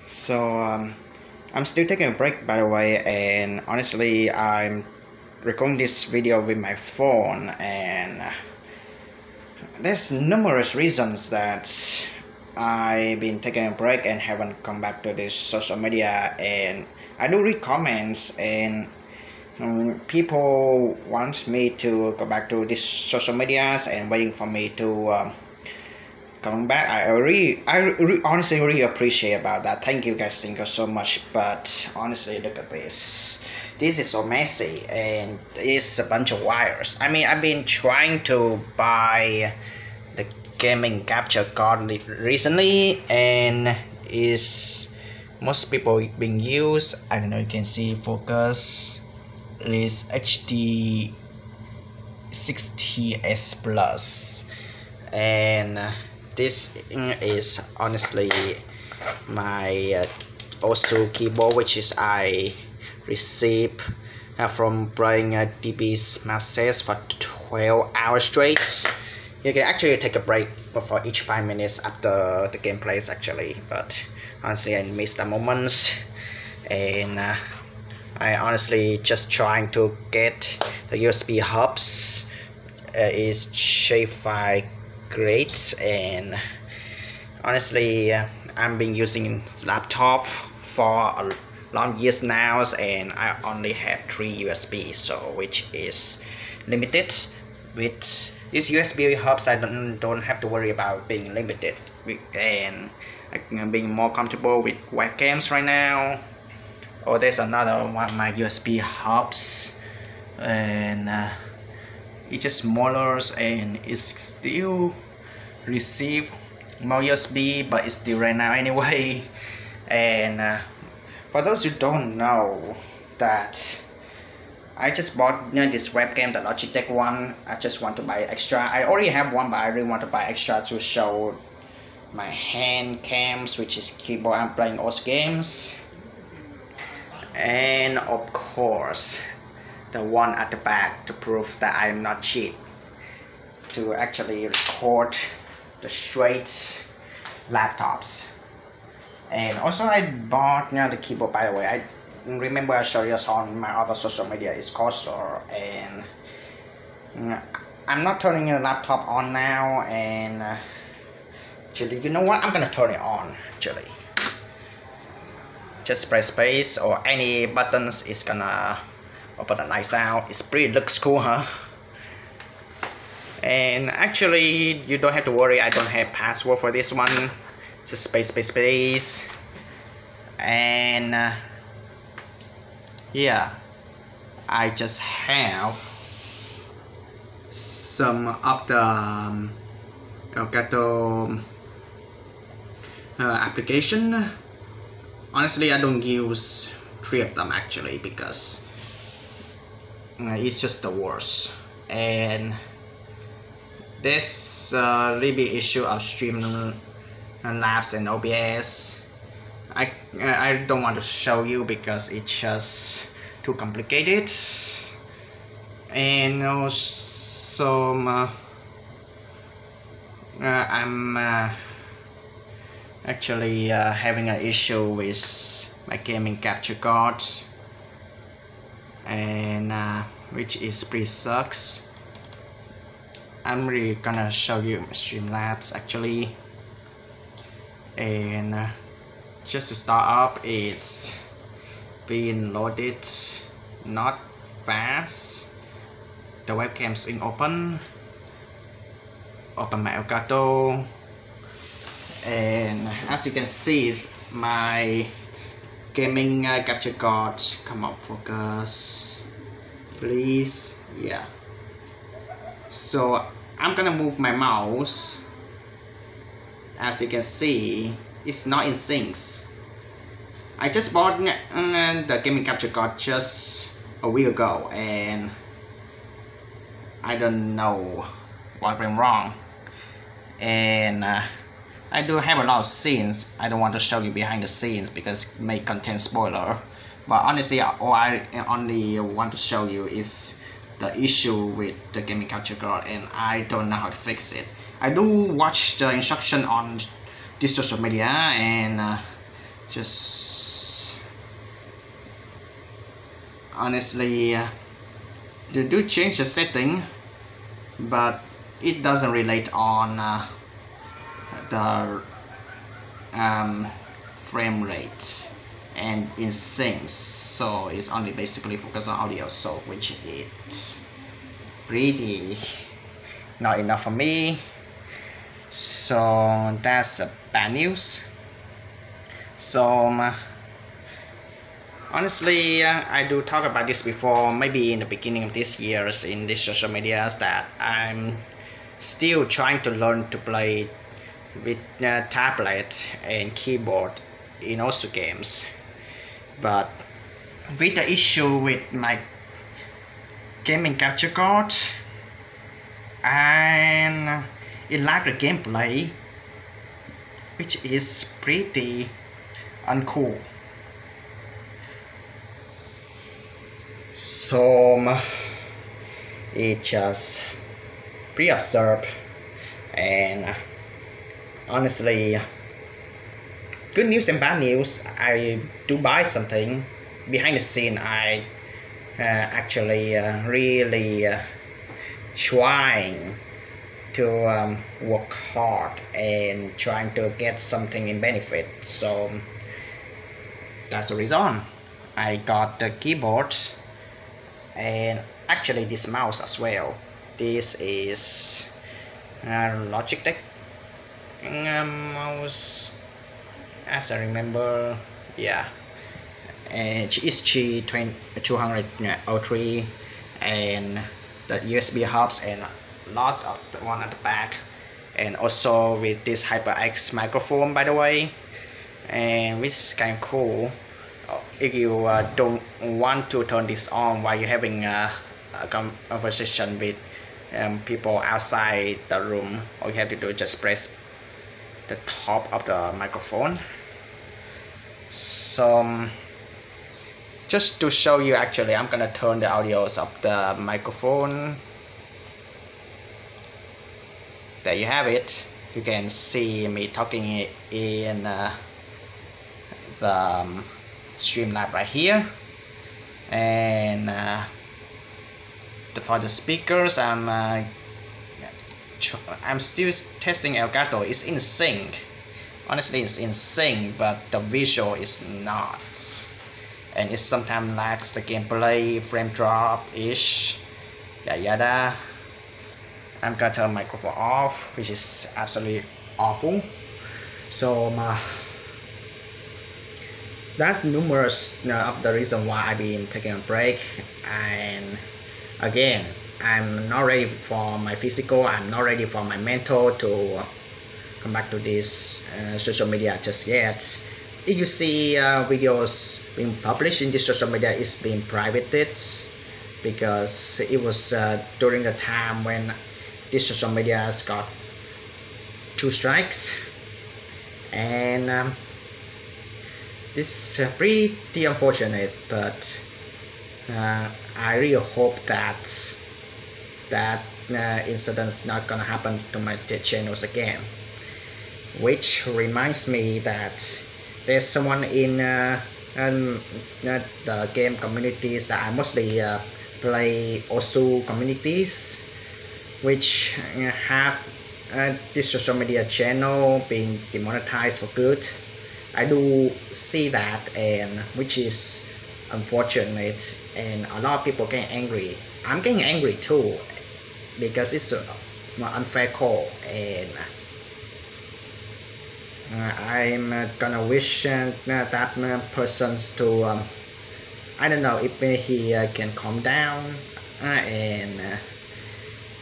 I'm still taking a break, by the way, and honestly I'm recording this video with my phone, and there's numerous reasons that I've been taking a break and haven't come back to this social media. And I do read comments, and people want me to go back to these social medias and waiting for me to coming back. I honestly really appreciate about that. Thank you guys, thank you so much. But honestly, look at this. This is so messy, and it's a bunch of wires. I mean, I've been trying to buy the gaming capture card recently, and is most people being used. I don't know. You can see focus is HD 60s plus, and this is honestly my old school keyboard, which is I received from playing DB's Masters for 12 hours straight. You can actually take a break for each 5 minutes after the game plays actually, but honestly I missed the moments, and I honestly just trying to get the USB hubs. Is J5 great, and honestly I've been using laptop for a long years now, and I only have 3 USB, so which is limited. With these USB hubs I don't have to worry about being limited, and I'm being more comfortable with webcams right now. Oh, there's another one of my USB hubs, and it's just smaller, and it's still receive more USB, but it's still right now anyway. And for those who don't know, that I just bought this webcam, the Logitech one. I just want to buy extra. I already have one, but I really want to buy extra to show my hand cams, which is keyboard. I'm playing all games, and of course the one at the back to prove that I'm not cheap, to actually record the straight laptops. And also I bought the keyboard, by the way. I remember I showed you on my other social media. It's Cursor, and I'm not turning the laptop on now, and actually, you know what, I'm gonna turn it on actually. Just press space or any buttons is gonna open the lights out. It's pretty looks cool, huh? And actually you don't have to worry, I don't have password for this one. Just space, and yeah, I just have some of the Elgato application. Honestly, I don't use 3 of them actually, because it's just the worst. And this really big issue of Streamlabs and OBS. I don't want to show you because it's just too complicated. And also I'm actually having an issue with my gaming capture card, and which is pretty sucks. I'm really gonna show you my Streamlabs actually, and just to start up, it's being loaded not fast. The webcam's in open my Elgato, and as you can see, my gaming capture card. Come on, focus please. Yeah, so I'm gonna move my mouse. As you can see, it's not in sync. I just bought the gaming capture card just a week ago, and I don't know what went wrong. And I do have a lot of scenes. I don't want to show you behind the scenes because it may contain spoiler. But honestly, all I only want to show you is the issue with the gaming capture card, and I don't know how to fix it. I do watch the instruction on this social media, and just honestly you do change the setting, but it doesn't relate on the frame rate and in sync, so it's only basically focused on audio, so which is pretty not enough for me. So that's bad news. So honestly, I do talk about this before, maybe in the beginning of this year in this social media, that I'm still trying to learn to play with tablet and keyboard in also games, but with the issue with my gaming capture card, and it lacked the gameplay, which is pretty uncool. So it just pretty absurd, and honestly, good news and bad news. I do buy something behind the scene. I actually really trying to work hard and trying to get something in benefit. So that's the reason I got the keyboard and actually this mouse as well. This is Logitech mouse, as I remember. Yeah, and it's G203, and the USB hubs and a lot of the one at the back, and also with this HyperX microphone, by the way, and which is kind of cool. If you don't want to turn this on while you're having a conversation with people outside the room, all you have to do is just press the top of the microphone. So just to show you, actually I'm gonna turn the audios of the microphone. There you have it. You can see me talking in the Streamlab right here, and for the speakers, I'm still testing Elgato. It's in sync. Honestly, it's in sync, but the visual is not, and it sometimes lacks the gameplay, frame drop ish, yada. I'm gonna turn my microphone off, which is absolutely awful. So that's numerous of the reason why I've been taking a break. And again, I'm not ready for my physical, I'm not ready for my mental to come back to this social media just yet. If you see videos being published in this social media, it's being privated, because it was during the time when this social media has got 2 strikes, and this is pretty unfortunate, but I really hope that incident's not gonna happen to my channels again. Which reminds me that there's someone in the game communities that I mostly play Osu communities, which have this social media channel being demonetized for good. I do see that, and which is unfortunate, and a lot of people getting angry. I'm getting angry too, because it's an unfair call, and I'm gonna wish that persons to I don't know if he can calm down and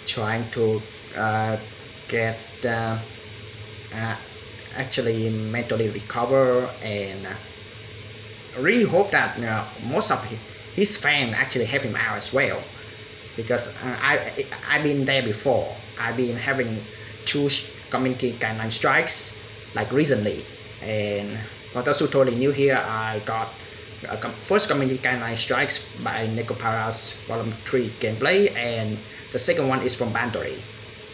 trying to get actually mentally recover, and really hope that most of his fans actually help him out as well, because I've been there before. I've been having 2 community guideline strikes like recently, and for those who totally new here, I got first community guideline strikes by Necopara's Volume 3 gameplay, and the second one is from Bandori,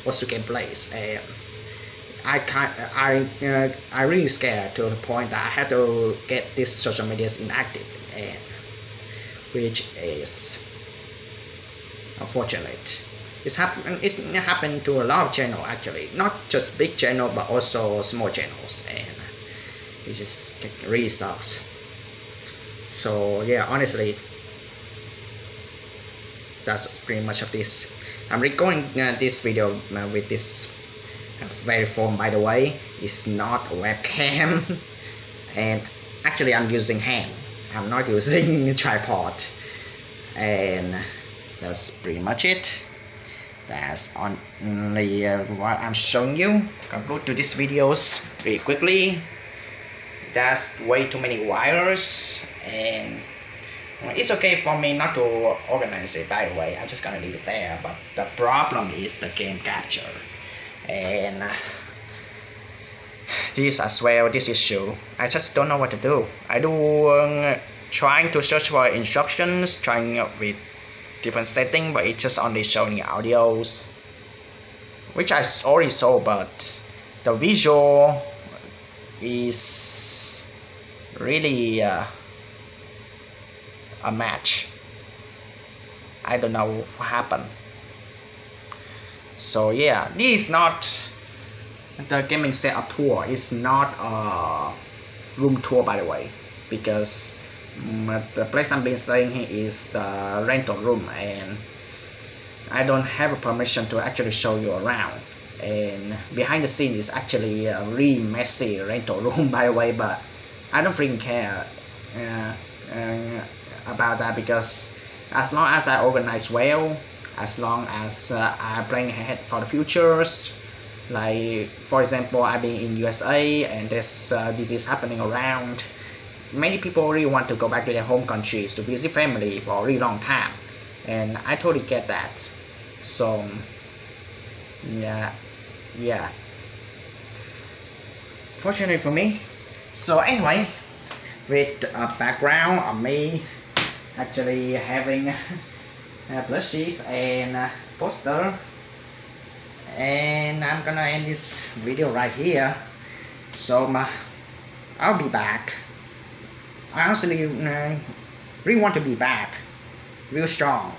also gameplays. And I really scared to the point that I had to get this social medias inactive, and which is unfortunate. It's happened to a lot of channels actually, not just big channel but also small channels, and it just really sucks. So yeah, honestly, that's pretty much of this. I'm recording this video with this very phone, by the way. It's not a webcam and actually I'm using hand, I'm not using a tripod, and that's pretty much it. That's only what I'm showing you. Conclude to these videos very quickly. That's way too many wires, and it's okay for me not to organize it, by the way. I'm just gonna leave it there, but the problem is the game capture, and this as well, this issue. I just don't know what to do. I do trying to search for instructions, trying with different setting, but it's just only showing audios, which I already saw, but the visual is really a match. I don't know what happened. So yeah, this is not the gaming setup tour. It's not a room tour, by the way, because the place I'm being staying here is the rental room, and I don't have a permission to actually show you around. And behind the scene is actually a really messy rental room, by the way, but I don't freaking care about that, because as long as I organize well, as long as I plan ahead for the futures, like for example, I've been in USA and this is happening around. Many people really want to go back to their home countries to visit family for a really long time, and I totally get that. So yeah, fortunately for me. So anyway, with a background of me actually having plushies and poster, and I'm gonna end this video right here. So I'll be back. I honestly really want to be back real strong.